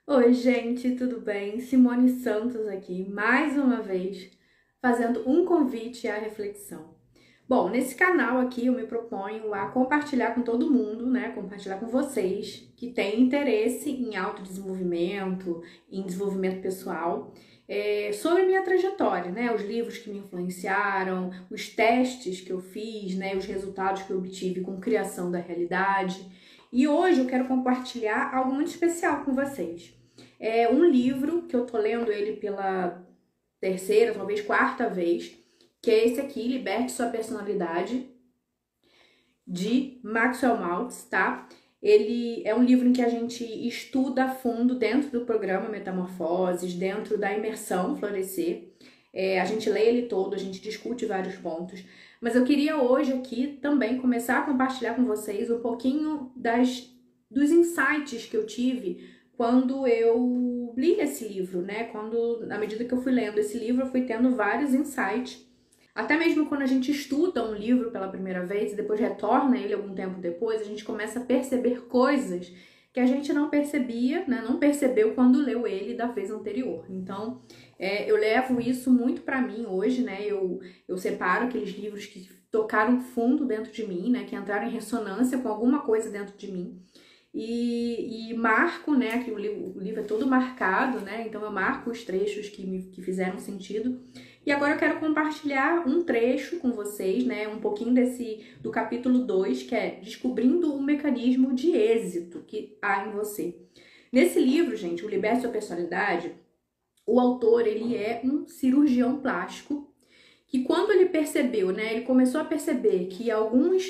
Oi, gente, tudo bem? Simone Santos aqui, mais uma vez, fazendo um convite à reflexão. Bom, nesse canal aqui eu me proponho a compartilhar com todo mundo, né? Compartilhar com vocês que têm interesse em autodesenvolvimento, em desenvolvimento pessoal, sobre minha trajetória, né? Os livros que me influenciaram, os testes que eu fiz, né? Os resultados que eu obtive com criação da realidade. E hoje eu quero compartilhar algo muito especial com vocês. É um livro que eu tô lendo ele pela terceira, talvez quarta vez, que é esse aqui, Liberte Sua Personalidade, de Maxwell Maltz, tá? Ele é um livro em que a gente estuda a fundo dentro do programa Metamorfoses, dentro da imersão Florescer. A gente lê ele todo, a gente discute vários pontos. Mas eu queria hoje aqui também começar a compartilhar com vocês um pouquinho dos insights que eu tive quando eu li esse livro, né? Na medida que eu fui lendo esse livro, eu fui tendo vários insights. Até mesmo quando a gente estuda um livro pela primeira vez e depois retorna ele algum tempo depois, a gente começa a perceber coisas que a gente não percebia, né? Não percebeu quando leu ele da vez anterior. Então, eu levo isso muito para mim hoje, né? Eu separo aqueles livros que tocaram fundo dentro de mim, né? Que entraram em ressonância com alguma coisa dentro de mim. E marco, né? Que o livro é todo marcado, né? Então eu marco os trechos que fizeram sentido. E agora eu quero compartilhar um trecho com vocês, né? Um pouquinho do capítulo 2, que é Descobrindo o Mecanismo de Êxito que há em você. Nesse livro, gente, o Liberte Sua Personalidade, o autor, ele é um cirurgião plástico que quando ele percebeu, né? Ele começou a perceber que algumas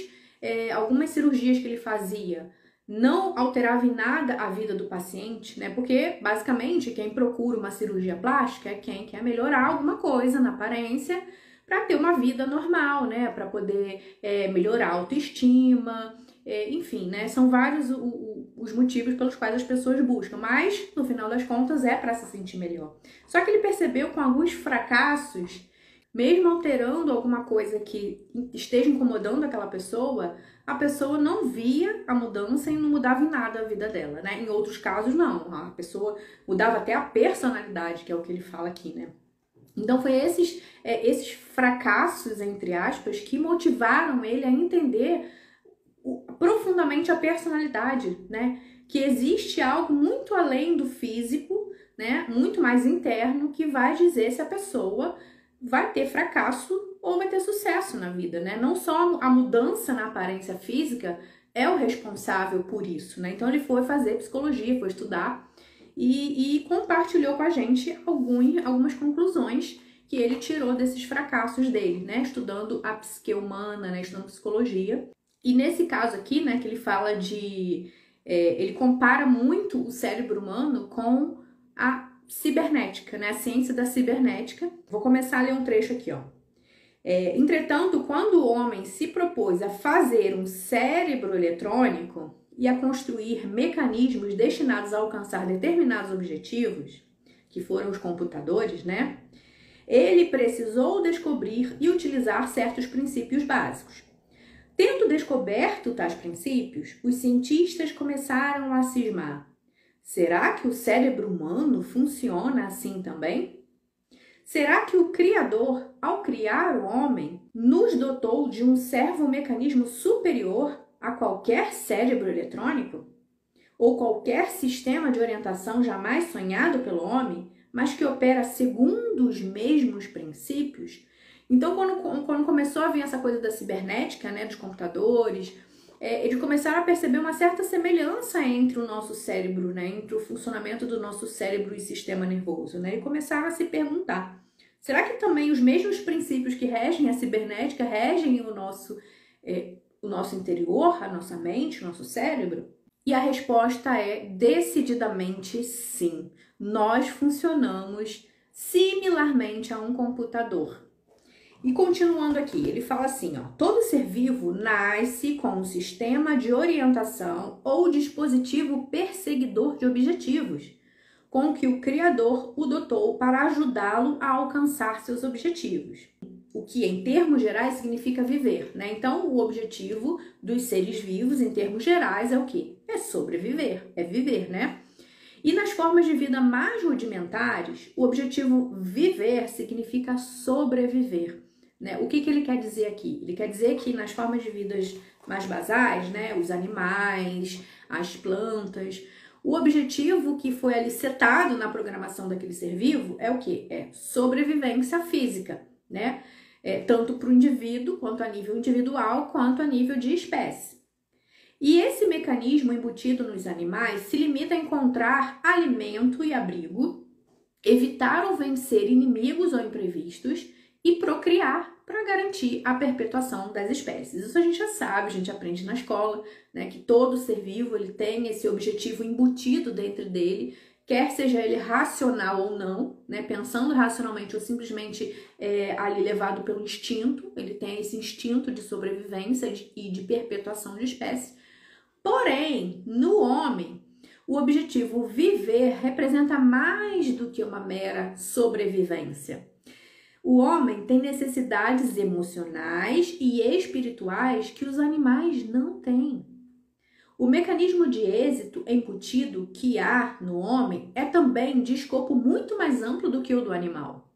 cirurgias que ele fazia não alterava em nada a vida do paciente, né? Porque, basicamente, quem procura uma cirurgia plástica é quem quer melhorar alguma coisa na aparência para ter uma vida normal, né? Para poder melhorar a autoestima, enfim, né? São vários os motivos pelos quais as pessoas buscam, mas, no final das contas, é para se sentir melhor. Só que ele percebeu com alguns fracassos, mesmo alterando alguma coisa que esteja incomodando aquela pessoa, a pessoa não via a mudança e não mudava em nada a vida dela, né? Em outros casos, não. A pessoa mudava até a personalidade, que é o que ele fala aqui, né? Então, foi esses fracassos, entre aspas, que motivaram ele a entender profundamente a personalidade, né? Que existe algo muito além do físico, né? Muito mais interno, que vai dizer se a pessoa vai ter fracasso ou vai ter sucesso na vida, né? Não só a mudança na aparência física é o responsável por isso, né? Então ele foi fazer psicologia, foi estudar e compartilhou com a gente algumas conclusões que ele tirou desses fracassos dele, né? Estudando a psique humana, né? Estudando psicologia. E nesse caso aqui, né, que ele fala ele compara muito o cérebro humano com a cibernética, né? A ciência da cibernética. Vou começar a ler um trecho aqui, ó. Entretanto, quando o homem se propôs a fazer um cérebro eletrônico e a construir mecanismos destinados a alcançar determinados objetivos, que foram os computadores, né? Ele precisou descobrir e utilizar certos princípios básicos. Tendo descoberto tais princípios, os cientistas começaram a cismar. Será que o cérebro humano funciona assim também? Será que o Criador, ao criar o homem, nos dotou de um servomecanismo superior a qualquer cérebro eletrônico? Ou qualquer sistema de orientação jamais sonhado pelo homem, mas que opera segundo os mesmos princípios? Então, quando começou a vir essa coisa da cibernética, né, dos computadores, eles começaram a perceber uma certa semelhança entre o nosso cérebro, né, entre o funcionamento do nosso cérebro e sistema nervoso, né, e começaram a se perguntar, será que também os mesmos princípios que regem a cibernética regem o nosso interior, a nossa mente, o nosso cérebro? E a resposta é decididamente sim. Nós funcionamos similarmente a um computador. E continuando aqui, ele fala assim, ó, todo ser vivo nasce com um sistema de orientação ou dispositivo perseguidor de objetivos, com que o Criador o dotou para ajudá-lo a alcançar seus objetivos. O que, em termos gerais, significa viver, né? Então, o objetivo dos seres vivos, em termos gerais, é o quê? É sobreviver, é viver, né? E nas formas de vida mais rudimentares, o objetivo viver significa sobreviver, né? O que ele quer dizer aqui? Ele quer dizer que nas formas de vidas mais basais, né, os animais, as plantas, o objetivo que foi ali setado na programação daquele ser vivo é o quê? É sobrevivência física, né? Tanto para o indivíduo, quanto a nível individual, quanto a nível de espécie. E esse mecanismo embutido nos animais se limita a encontrar alimento e abrigo, evitar ou vencer inimigos ou imprevistos e procriar para garantir a perpetuação das espécies. Isso a gente já sabe, a gente aprende na escola, né, que todo ser vivo ele tem esse objetivo embutido dentro dele, quer seja ele racional ou não, né, pensando racionalmente ou simplesmente ali levado pelo instinto, ele tem esse instinto de sobrevivência e de perpetuação de espécie. Porém, no homem, o objetivo viver representa mais do que uma mera sobrevivência. O homem tem necessidades emocionais e espirituais que os animais não têm. O mecanismo de êxito embutido que há no homem é também de escopo muito mais amplo do que o do animal.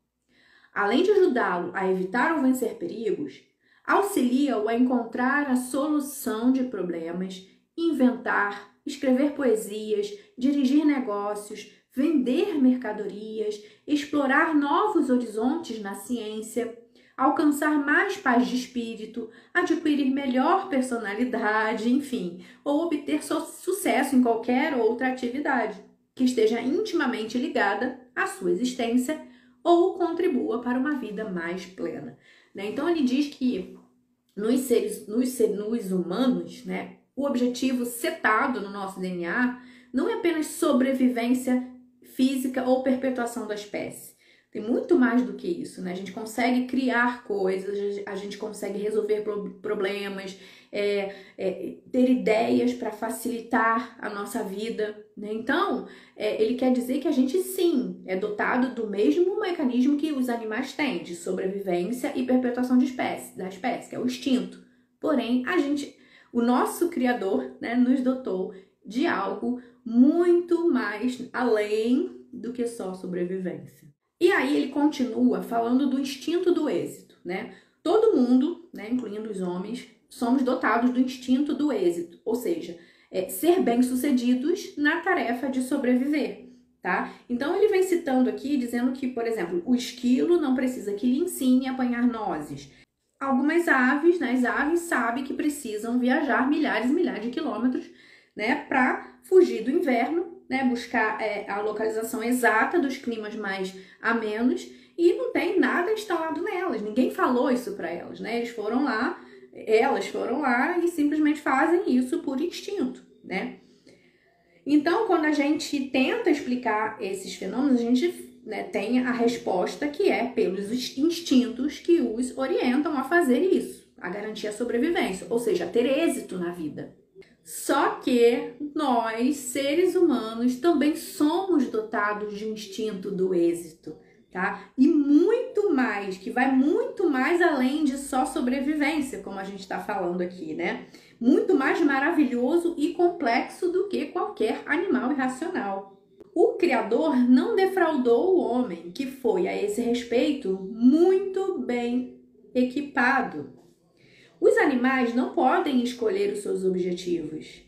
Além de ajudá-lo a evitar ou vencer perigos, auxilia-o a encontrar a solução de problemas, inventar, escrever poesias, dirigir negócios, vender mercadorias, explorar novos horizontes na ciência, alcançar mais paz de espírito, adquirir melhor personalidade, enfim, ou obter sucesso em qualquer outra atividade que esteja intimamente ligada à sua existência ou contribua para uma vida mais plena. Então ele diz que nos humanos, né, o objetivo setado no nosso DNA não é apenas sobrevivência física ou perpetuação da espécie. Tem muito mais do que isso, né? A gente consegue criar coisas, a gente consegue resolver problemas, ter ideias para facilitar a nossa vida, né? Então, ele quer dizer que a gente sim é dotado do mesmo mecanismo que os animais têm, de sobrevivência e perpetuação da espécie, que é o instinto. Porém, o nosso Criador, né, nos dotou de algo muito mais além do que só sobrevivência. E aí ele continua falando do instinto do êxito, né? Todo mundo, né, incluindo os homens, somos dotados do instinto do êxito, ou seja, ser bem-sucedidos na tarefa de sobreviver, tá? Então ele vem citando aqui, dizendo que, por exemplo, o esquilo não precisa que lhe ensine a apanhar nozes. Algumas aves, né, as aves sabem que precisam viajar milhares e milhares de quilômetros, né, para fugir do inverno, né, buscar a localização exata dos climas mais amenos, e não tem nada instalado nelas, ninguém falou isso para elas, né? Elas foram lá e simplesmente fazem isso por instinto, né? Então, quando a gente tenta explicar esses fenômenos, a gente, né, tem a resposta que é pelos instintos que os orientam a fazer isso, a garantir a sobrevivência, ou seja, a ter êxito na vida. Só que nós, seres humanos, também somos dotados de um instinto do êxito, tá? E muito mais, que vai muito mais além de só sobrevivência, como a gente está falando aqui, né? Muito mais maravilhoso e complexo do que qualquer animal irracional. O Criador não defraudou o homem, que foi, a esse respeito, muito bem equipado. Os animais não podem escolher os seus objetivos.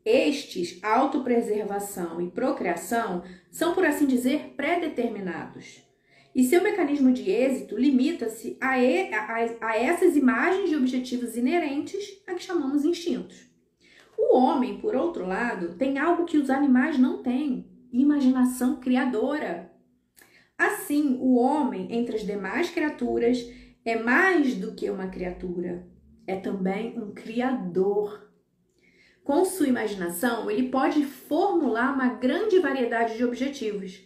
Estes, autopreservação e procriação, são, por assim dizer, pré-determinados. E seu mecanismo de êxito limita-se a essas imagens de objetivos inerentes a que chamamos instintos. O homem, por outro lado, tem algo que os animais não têm: imaginação criadora. Assim, o homem, entre as demais criaturas, é mais do que uma criatura. É também um criador. Com sua imaginação, ele pode formular uma grande variedade de objetivos.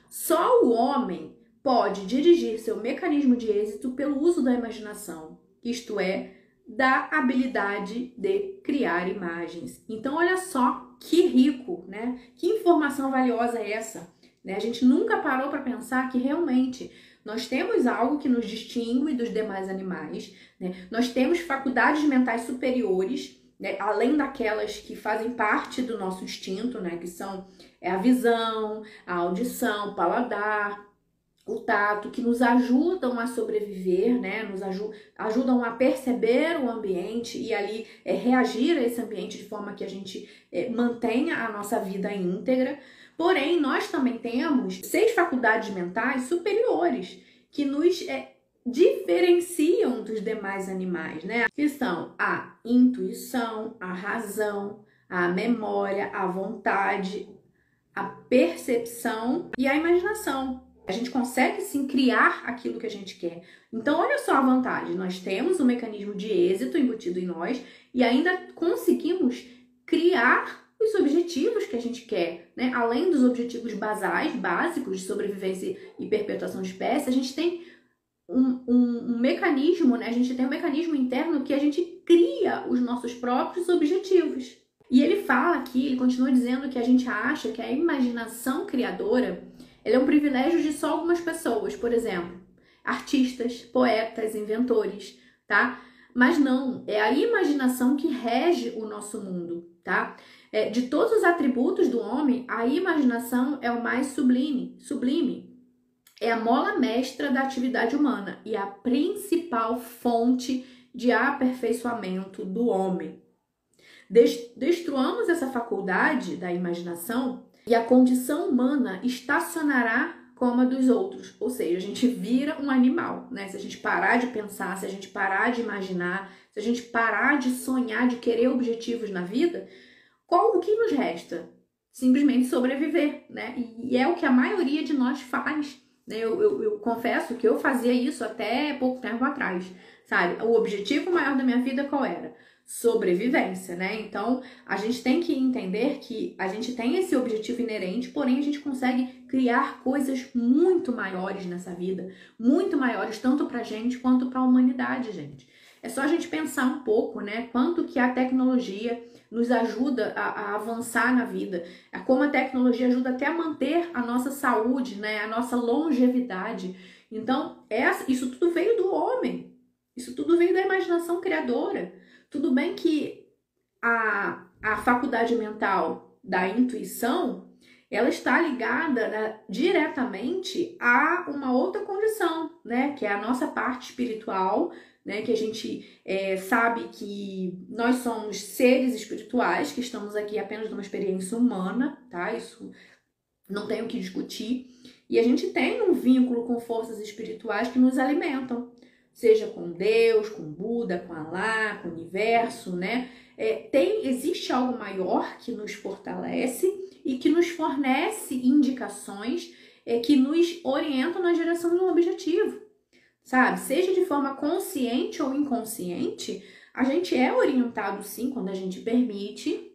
Só o homem pode dirigir seu mecanismo de êxito pelo uso da imaginação, isto é, da habilidade de criar imagens. Então, olha só que rico, né? Que informação valiosa é essa, né? A gente nunca parou para pensar que realmente nós temos algo que nos distingue dos demais animais, né? Nós temos faculdades mentais superiores, né? Além daquelas que fazem parte do nosso instinto, né? Que são É a visão, a audição, o paladar, o tato, que nos ajudam a sobreviver, né? Nos ajudam a perceber o ambiente e ali reagir a esse ambiente de forma que a gente mantenha a nossa vida íntegra. Porém, nós também temos 6 faculdades mentais superiores que nos diferenciam dos demais animais, né? Que são a intuição, a razão, a memória, a vontade, a percepção e a imaginação. A gente consegue sim criar aquilo que a gente quer. Então, olha só a vantagem: nós temos um mecanismo de êxito embutido em nós e ainda conseguimos criar os objetivos que a gente quer, né? Além dos objetivos basais, básicos de sobrevivência e perpetuação de espécie, a gente tem um mecanismo, né? A gente tem um mecanismo interno que a gente cria os nossos próprios objetivos. E ele fala aqui, ele continua dizendo que a gente acha que a imaginação criadora ela é um privilégio de só algumas pessoas, por exemplo, artistas, poetas, inventores, tá? Mas não, é a imaginação que rege o nosso mundo, tá? De todos os atributos do homem, a imaginação é o mais sublime. É a mola mestra da atividade humana e a principal fonte de aperfeiçoamento do homem. Destruamos essa faculdade da imaginação e a condição humana estacionará como a dos outros. Ou seja, a gente vira um animal, né? Se a gente parar de pensar, se a gente parar de imaginar, se a gente parar de sonhar, de querer objetivos na vida, o que nos resta? Simplesmente sobreviver, né? E é o que a maioria de nós faz, né? Eu confesso que eu fazia isso até pouco tempo atrás, sabe? O objetivo maior da minha vida qual era? Sobrevivência, né? Então, a gente tem que entender que a gente tem esse objetivo inerente, porém a gente consegue criar coisas muito maiores nessa vida, muito maiores tanto pra gente quanto pra humanidade, gente. É só a gente pensar um pouco, né? Quanto que a tecnologia nos ajuda a avançar na vida, como a tecnologia ajuda até a manter a nossa saúde, né? A nossa longevidade. Então, isso tudo veio do homem, isso tudo veio da imaginação criadora. Tudo bem que a faculdade mental da intuição, ela está ligada, né, diretamente a uma outra condição, né, que é a nossa parte espiritual, né, que a gente sabe que nós somos seres espirituais, que estamos aqui apenas numa experiência humana, tá? Isso não tem o que discutir. E a gente tem um vínculo com forças espirituais que nos alimentam, seja com Deus, com Buda, com Alá, com o universo, né? Existe algo maior que nos fortalece e que nos fornece indicações que nos orientam na direção de um objetivo, sabe? Seja de forma consciente ou inconsciente, a gente é orientado sim, quando a gente permite,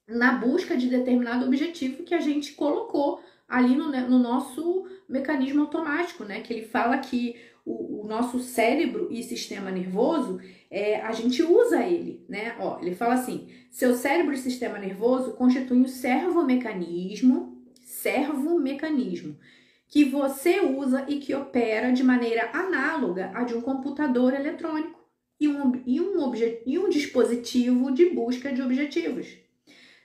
na busca de determinado objetivo que a gente colocou ali no nosso mecanismo automático, né? Que ele fala que o nosso cérebro e sistema nervoso, a gente usa ele, né? Ó, ele fala assim: seu cérebro e sistema nervoso constituem o servomecanismo que você usa e que opera de maneira análoga à de um computador eletrônico e um dispositivo de busca de objetivos.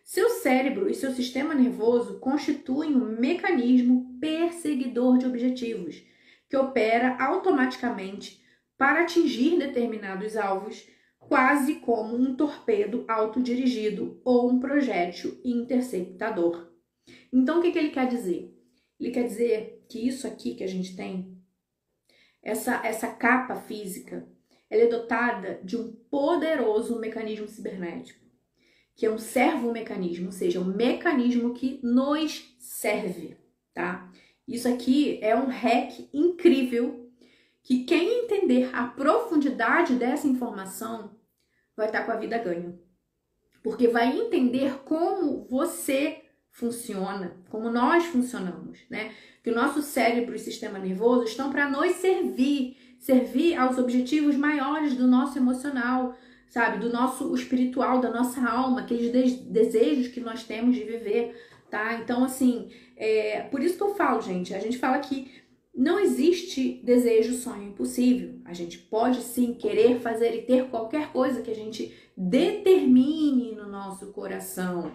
Seu cérebro e seu sistema nervoso constituem um mecanismo perseguidor de objetivos, que opera automaticamente para atingir determinados alvos, quase como um torpedo autodirigido ou um projétil interceptador. Então, o que ele quer dizer? Ele quer dizer que isso aqui que a gente tem, essa capa física, ela é dotada de um poderoso mecanismo cibernético, que é um servomecanismo, ou seja, um mecanismo que nos serve, tá? Isso aqui é um hack incrível que quem entender a profundidade dessa informação vai estar com a vida ganha. Porque vai entender como você funciona, como nós funcionamos, né? Que o nosso cérebro e sistema nervoso estão para nos servir aos objetivos maiores do nosso emocional, sabe? Do nosso espiritual, da nossa alma, aqueles desejos que nós temos de viver, tá? Então, assim, por isso que eu falo, gente, a gente fala que não existe desejo, sonho impossível. A gente pode sim querer fazer e ter qualquer coisa que a gente determine no nosso coração.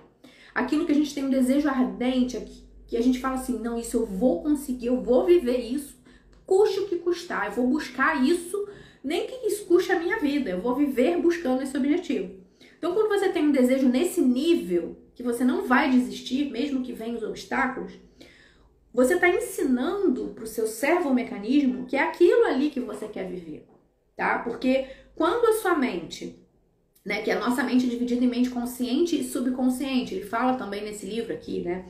aquilo que a gente tem um desejo ardente, que a gente fala assim, não, isso eu vou conseguir, eu vou viver isso, custe o que custar, eu vou buscar isso, nem que isso custe a minha vida, eu vou viver buscando esse objetivo. Então, quando você tem um desejo nesse nível, que você não vai desistir, mesmo que venham os obstáculos, você está ensinando para o seu servomecanismo que é aquilo ali que você quer viver, tá? Porque quando a sua mente, né, que a nossa mente é dividida em mente consciente e subconsciente, ele fala também nesse livro aqui, né?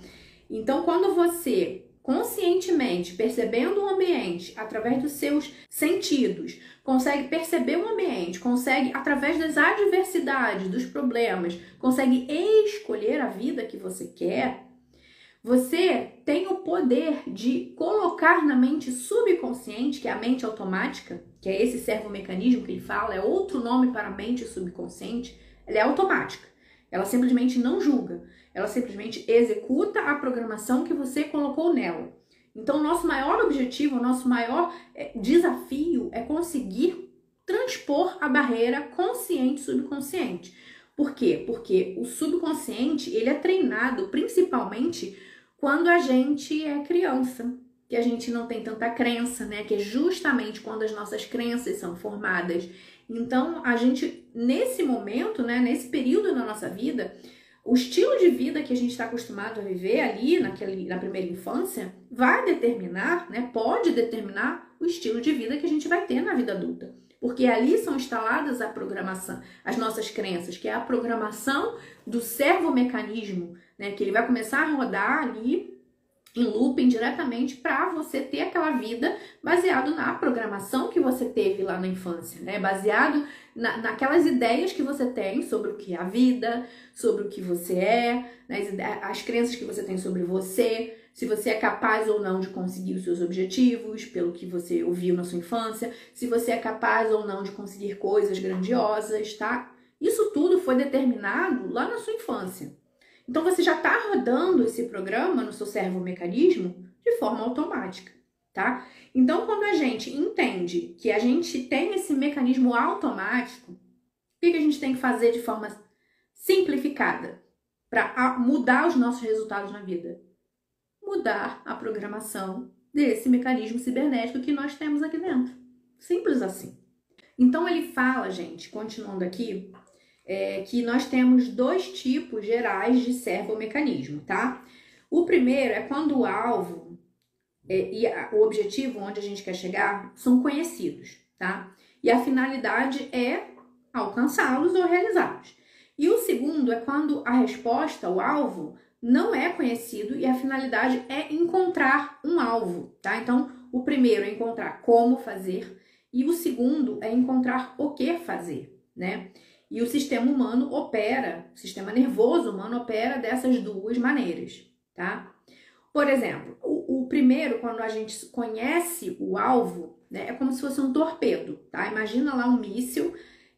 Então, quando você conscientemente, percebendo o ambiente através dos seus sentidos, consegue perceber o ambiente, consegue, através das adversidades, dos problemas, consegue escolher a vida que você quer, você tem o poder de colocar na mente subconsciente, que é a mente automática, que é esse servomecanismo que ele fala, é outro nome para a mente subconsciente, ela é automática. Ela simplesmente não julga, ela simplesmente executa a programação que você colocou nela. Então, o nosso maior objetivo, o nosso maior desafio é conseguir transpor a barreira consciente-subconsciente. Por quê? Porque o subconsciente, ele é treinado principalmente quando a gente é criança, que a gente não tem tanta crença, né? Que é justamente quando as nossas crenças são formadas. Então, a gente, nesse momento, né, nesse período da nossa vida, o estilo de vida que a gente está acostumado a viver ali na primeira infância vai determinar, né, pode determinar o estilo de vida que a gente vai ter na vida adulta. Porque ali são instaladas a programação, as nossas crenças, que é a programação do servomecanismo, né, que ele vai começar a rodar ali em looping diretamente para você ter aquela vida baseado na programação que você teve lá na infância, né? Baseado naquelas ideias que você tem sobre o que é a vida, sobre o que você é, né? As crenças que você tem sobre você, se você é capaz ou não de conseguir os seus objetivos, pelo que você ouviu na sua infância, se você é capaz ou não de conseguir coisas grandiosas, tá? Isso tudo foi determinado lá na sua infância. Então, você já está rodando esse programa no seu servomecanismo de forma automática, tá? Então, quando a gente entende que a gente tem esse mecanismo automático, o que a gente tem que fazer de forma simplificada para mudar os nossos resultados na vida? Mudar a programação desse mecanismo cibernético que nós temos aqui dentro. Simples assim. Então, ele fala, gente, continuando aqui, que nós temos dois tipos gerais de servomecanismo, tá? O primeiro é quando o alvo e o objetivo onde a gente quer chegar são conhecidos, tá? E a finalidade é alcançá-los ou realizá-los. E o segundo é quando a resposta, o alvo, não é conhecido e a finalidade é encontrar um alvo, tá? Então, o primeiro é encontrar como fazer e o segundo é encontrar o que fazer, né? E o sistema humano opera, o sistema nervoso humano opera dessas duas maneiras, tá? Por exemplo, o primeiro, quando a gente conhece o alvo, né, é como se fosse um torpedo, tá? Imagina lá um míssil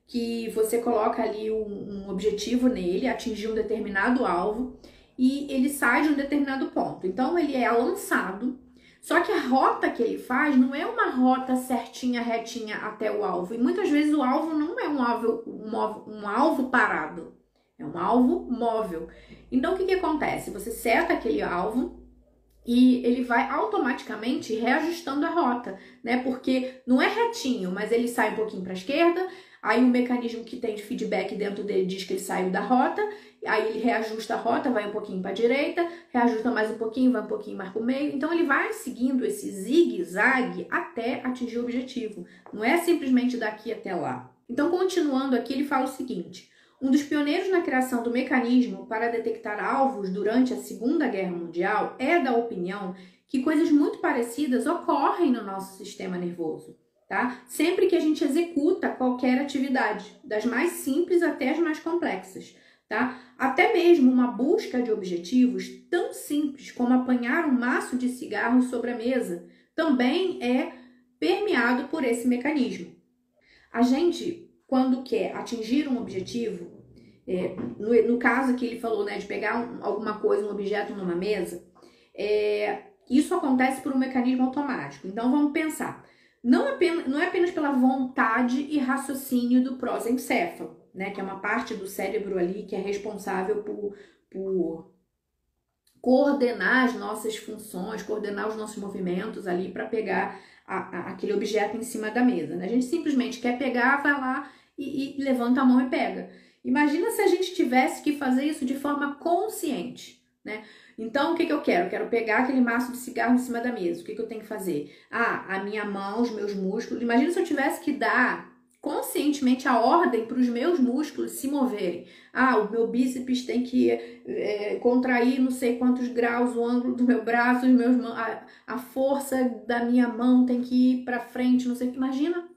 que você coloca ali um objetivo nele, atingir um determinado alvo e ele sai de um determinado ponto. Então, ele é lançado. Só que a rota que ele faz não é uma rota certinha, retinha até o alvo. E muitas vezes o alvo não é um alvo parado, é um alvo móvel. Então, o que acontece? Você seta aquele alvo e ele vai automaticamente reajustando a rota, né? Porque não é retinho, mas ele sai um pouquinho para a esquerda, aí o mecanismo que tem de feedback dentro dele diz que ele saiu da rota, aí ele reajusta a rota, vai um pouquinho para a direita, reajusta mais um pouquinho, vai um pouquinho mais para o meio. Então, ele vai seguindo esse zigue-zague até atingir o objetivo. Não é simplesmente daqui até lá. Então, continuando aqui, ele fala o seguinte: um dos pioneiros na criação do mecanismo para detectar alvos durante a Segunda Guerra Mundial é da opinião que coisas muito parecidas ocorrem no nosso sistema nervoso, tá? Sempre que a gente executa qualquer atividade, das mais simples até as mais complexas, tá? Até mesmo uma busca de objetivos tão simples como apanhar um maço de cigarro sobre a mesa também é permeado por esse mecanismo. A gente, quando quer atingir um objetivo, no caso que ele falou, né, de pegar alguma coisa, um objeto numa mesa, isso acontece por um mecanismo automático. Então, vamos pensar. Não é apenas pela vontade e raciocínio do prosencéfalo, né, que é uma parte do cérebro ali que é responsável por coordenar as nossas funções, coordenar os nossos movimentos ali para pegar aquele objeto em cima da mesa, né? A gente simplesmente quer pegar, vai lá e levanta a mão e pega. Imagina se a gente tivesse que fazer isso de forma consciente, né? Então, o que eu quero? Eu quero pegar aquele maço de cigarro em cima da mesa. O que eu tenho que fazer? A minha mão, os meus músculos. Imagina se eu tivesse que dar conscientemente a ordem para os meus músculos se moverem. O meu bíceps tem que contrair não sei quantos graus, o ângulo do meu braço, a força da minha mão tem que ir para frente, não sei o que. Imagina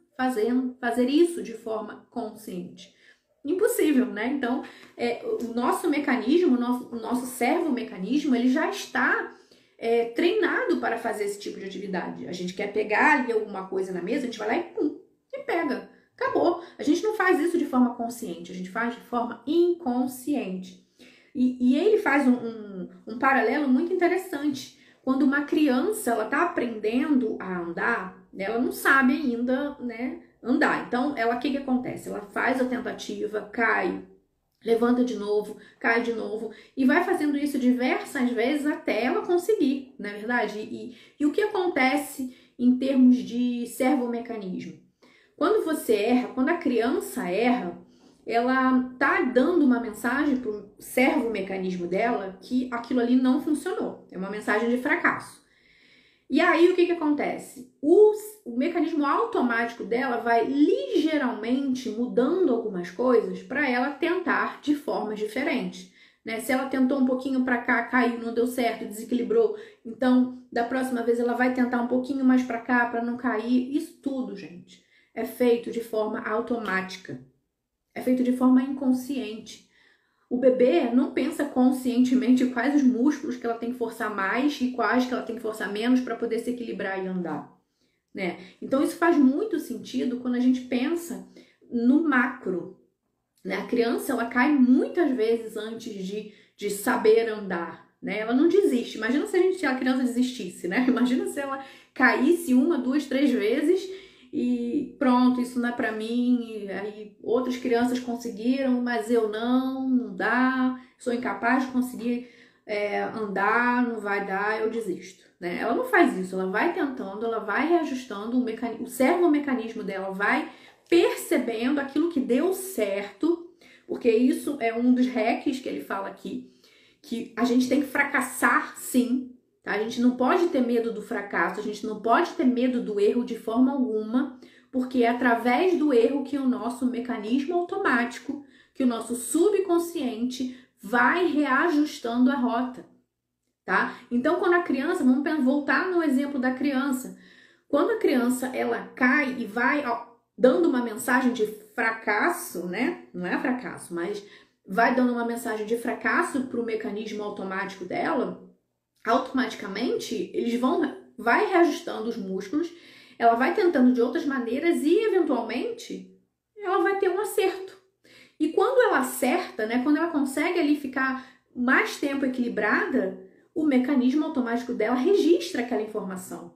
fazer isso de forma consciente. Impossível, né? Então, o nosso mecanismo, o nosso servomecanismo, ele já está treinado para fazer esse tipo de atividade. A gente quer pegar ali alguma coisa na mesa, a gente vai lá e pum, e pega. Acabou. A gente não faz isso de forma consciente, a gente faz de forma inconsciente. E ele faz um paralelo muito interessante. Quando uma criança ela está aprendendo a andar, ela não sabe ainda, né, andar. Então, o que acontece? Ela faz a tentativa, cai, levanta de novo, cai de novo e vai fazendo isso diversas vezes até ela conseguir, não é verdade? E o que acontece em termos de servomecanismo? Quando você erra, quando a criança erra, ela tá dando uma mensagem pro servomecanismo dela que aquilo ali não funcionou. É uma mensagem de fracasso. E aí, o que acontece? O mecanismo automático dela vai ligeiramente mudando algumas coisas para ela tentar de formas diferentes, né? Se ela tentou um pouquinho para cá, caiu, não deu certo, desequilibrou, então da próxima vez ela vai tentar um pouquinho mais para cá para não cair. Isso tudo, gente, é feito de forma automática, é feito de forma inconsciente. O bebê não pensa conscientemente quais os músculos que ela tem que forçar mais e quais que ela tem que forçar menos para poder se equilibrar e andar, né? Então isso faz muito sentido quando a gente pensa no macro, né? A criança ela cai muitas vezes antes de saber andar, né? Ela não desiste. Imagina se a criança desistisse, né? Imagina se ela caísse 1, 2, 3 vezes e pronto, isso não é pra mim, e aí outras crianças conseguiram, mas eu não dá, sou incapaz de conseguir andar, não vai dar, eu desisto, né? Ela não faz isso, ela vai tentando, ela vai reajustando, o servomecanismo dela vai percebendo aquilo que deu certo, porque isso é um dos hacks que ele fala aqui, que a gente tem que fracassar sim. A gente não pode ter medo do fracasso, a gente não pode ter medo do erro de forma alguma, porque é através do erro que o nosso mecanismo automático, que o nosso subconsciente vai reajustando a rota, tá? Então, quando a criança, vamos voltar no exemplo da criança, quando a criança ela cai e vai dando uma mensagem de fracasso, né? Não é fracasso, mas vai dando uma mensagem de fracasso para o mecanismo automático dela, automaticamente vai reajustando os músculos, ela vai tentando de outras maneiras e eventualmente ela vai ter um acerto. E quando ela acerta, né, quando ela consegue ali ficar mais tempo equilibrada, o mecanismo automático dela registra aquela informação.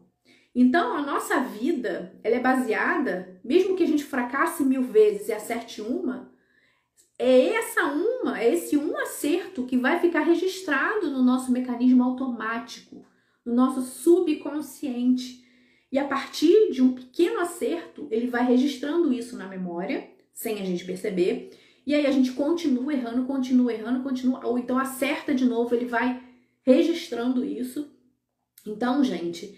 Então a nossa vida, ela é baseada, mesmo que a gente fracasse 1000 vezes e acerte uma, é esse um acerto que vai ficar registrado no nosso mecanismo automático, no nosso subconsciente. E a partir de um pequeno acerto, ele vai registrando isso na memória, sem a gente perceber. E aí a gente continua errando, ou então acerta de novo, ele vai registrando isso. Então, gente,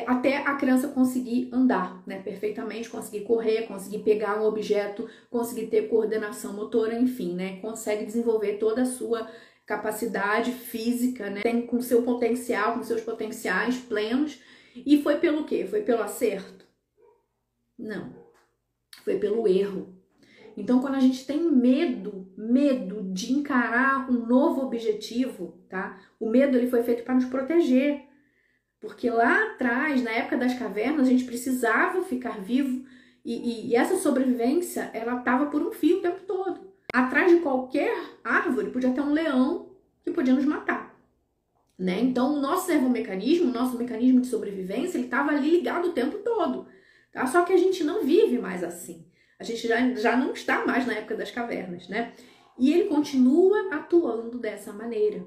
até a criança conseguir andar, né, perfeitamente, conseguir correr, conseguir pegar um objeto, conseguir ter coordenação motora, enfim, né, consegue desenvolver toda a sua capacidade física, né, tem com seu potencial, com seus potenciais plenos. E foi pelo quê? Foi pelo acerto? Não, foi pelo erro. Então, quando a gente tem medo de encarar um novo objetivo, tá? O medo ele foi feito para nos proteger. Porque lá atrás, na época das cavernas, a gente precisava ficar vivo e essa sobrevivência, ela estava por um fio o tempo todo. Atrás de qualquer árvore podia ter um leão que podia nos matar, né? Então, o nosso servomecanismo, o nosso mecanismo de sobrevivência, ele estava ali ligado o tempo todo, tá? Só que a gente não vive mais assim. A gente já não está mais na época das cavernas, né? E ele continua atuando dessa maneira.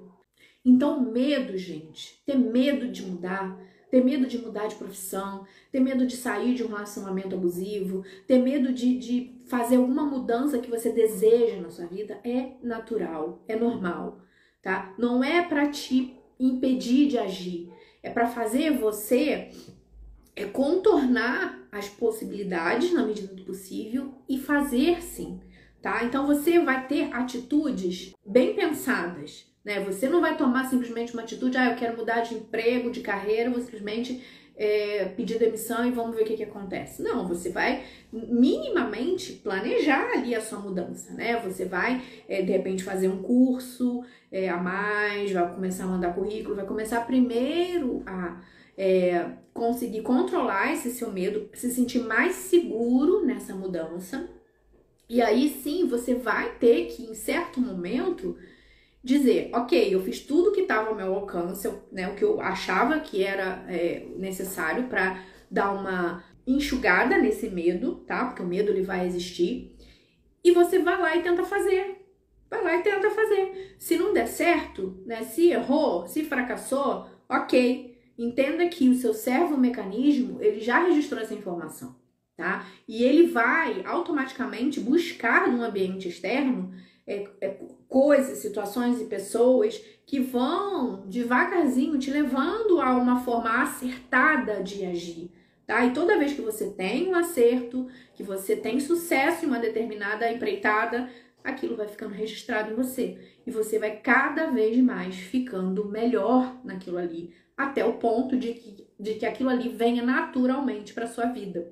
Então, medo, gente, ter medo de mudar, ter medo de mudar de profissão, ter medo de sair de um relacionamento abusivo, ter medo de fazer alguma mudança que você deseja na sua vida é natural, é normal, tá? Não é para te impedir de agir, é para fazer você contornar as possibilidades na medida do possível e fazer sim, tá? Então você vai ter atitudes bem pensadas, né? Você não vai tomar simplesmente uma atitude, eu quero mudar de emprego, de carreira, vou simplesmente pedir demissão e vamos ver o que acontece. Não, você vai minimamente planejar ali a sua mudança, né? Você vai, de repente, fazer um curso a mais, vai começar a mandar currículo, vai começar primeiro a conseguir controlar esse seu medo, se sentir mais seguro nessa mudança. E aí sim, você vai ter que, em certo momento, dizer, ok, eu fiz tudo que estava ao meu alcance, né, o que eu achava que era necessário para dar uma enxugada nesse medo, tá? Porque o medo ele vai existir. E você vai lá e tenta fazer. Vai lá e tenta fazer. Se não der certo, né, se errou, se fracassou, ok. Entenda que o seu servo-mecanismo, ele já registrou essa informação, tá? E ele vai automaticamente buscar no ambiente externo coisas, situações e pessoas que vão devagarzinho te levando a uma forma acertada de agir, tá? E toda vez que você tem um acerto, que você tem sucesso em uma determinada empreitada, aquilo vai ficando registrado em você. E você vai cada vez mais ficando melhor naquilo ali, até o ponto de que aquilo ali venha naturalmente para sua vida.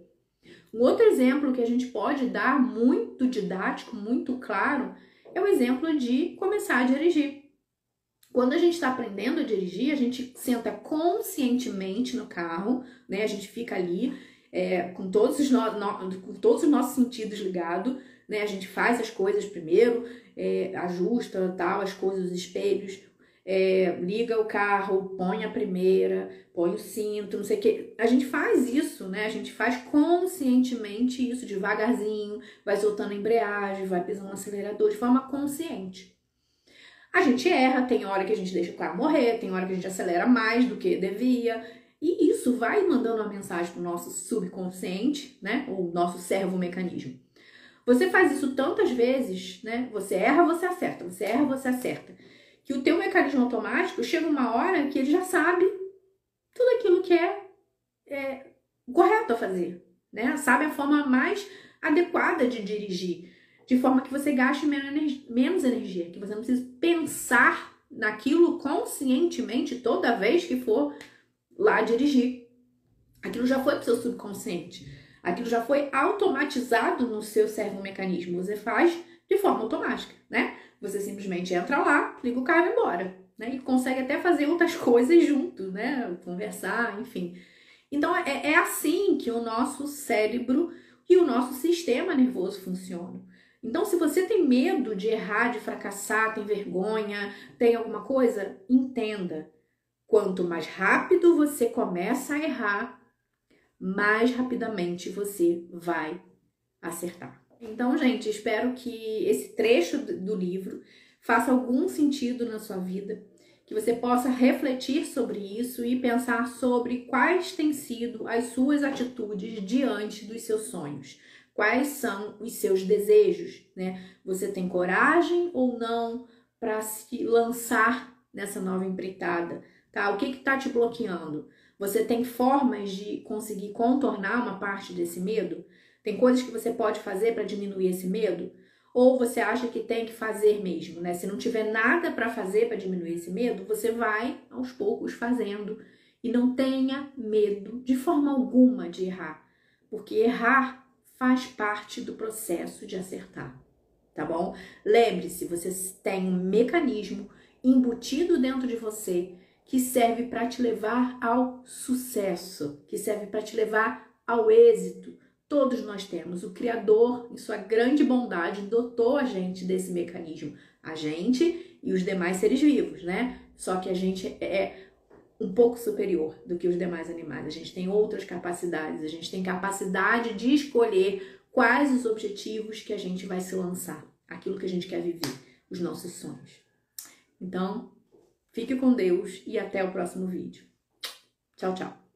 Um outro exemplo que a gente pode dar, muito didático, muito claro, é o exemplo de começar a dirigir. Quando a gente está aprendendo a dirigir, a gente senta conscientemente no carro, né? A gente fica ali com todos os nossos sentidos ligados, né? A gente faz as coisas primeiro, ajusta tal, as coisas, os espelhos, liga o carro, põe a primeira, põe o cinto, não sei o que. A gente faz isso, né? A gente faz conscientemente isso, devagarzinho, vai soltando a embreagem, vai pisando no acelerador de forma consciente. A gente erra, tem hora que a gente deixa o carro morrer, tem hora que a gente acelera mais do que devia. E isso vai mandando uma mensagem para o nosso subconsciente, né? O nosso servo-mecanismo. Você faz isso tantas vezes, né? Você erra, você acerta, você erra, você acerta. Que o teu mecanismo automático chega uma hora que ele já sabe tudo aquilo que é correto a fazer, né? Sabe a forma mais adequada de dirigir, de forma que você gaste menos energia, que você não precisa pensar naquilo conscientemente toda vez que for lá dirigir. Aquilo já foi pro seu subconsciente, aquilo já foi automatizado no seu servo-mecanismo, você faz de forma automática, né? Você simplesmente entra lá, liga o carro e vai embora, né? E consegue até fazer outras coisas junto, né? Conversar, enfim. Então, é assim que o nosso cérebro e o nosso sistema nervoso funcionam. Então, se você tem medo de errar, de fracassar, tem vergonha, tem alguma coisa, entenda. Quanto mais rápido você começa a errar, mais rapidamente você vai acertar. Então, gente, espero que esse trecho do livro faça algum sentido na sua vida, que você possa refletir sobre isso e pensar sobre quais têm sido as suas atitudes diante dos seus sonhos. Quais são os seus desejos, né? Você tem coragem ou não para se lançar nessa nova empreitada, tá? O que está te bloqueando? Você tem formas de conseguir contornar uma parte desse medo? Tem coisas que você pode fazer para diminuir esse medo? Ou você acha que tem que fazer mesmo, né? Se não tiver nada para fazer para diminuir esse medo, você vai aos poucos fazendo. E não tenha medo de forma alguma de errar, porque errar faz parte do processo de acertar, tá bom? Lembre-se, você tem um mecanismo embutido dentro de você que serve para te levar ao sucesso, que serve para te levar ao êxito. Todos nós temos. O Criador, em sua grande bondade, dotou a gente desse mecanismo. A gente e os demais seres vivos, né? Só que a gente é um pouco superior do que os demais animais. A gente tem outras capacidades. A gente tem capacidade de escolher quais os objetivos que a gente vai se lançar. Aquilo que a gente quer viver. Os nossos sonhos. Então, Fique com Deus e até o próximo vídeo. Tchau, tchau.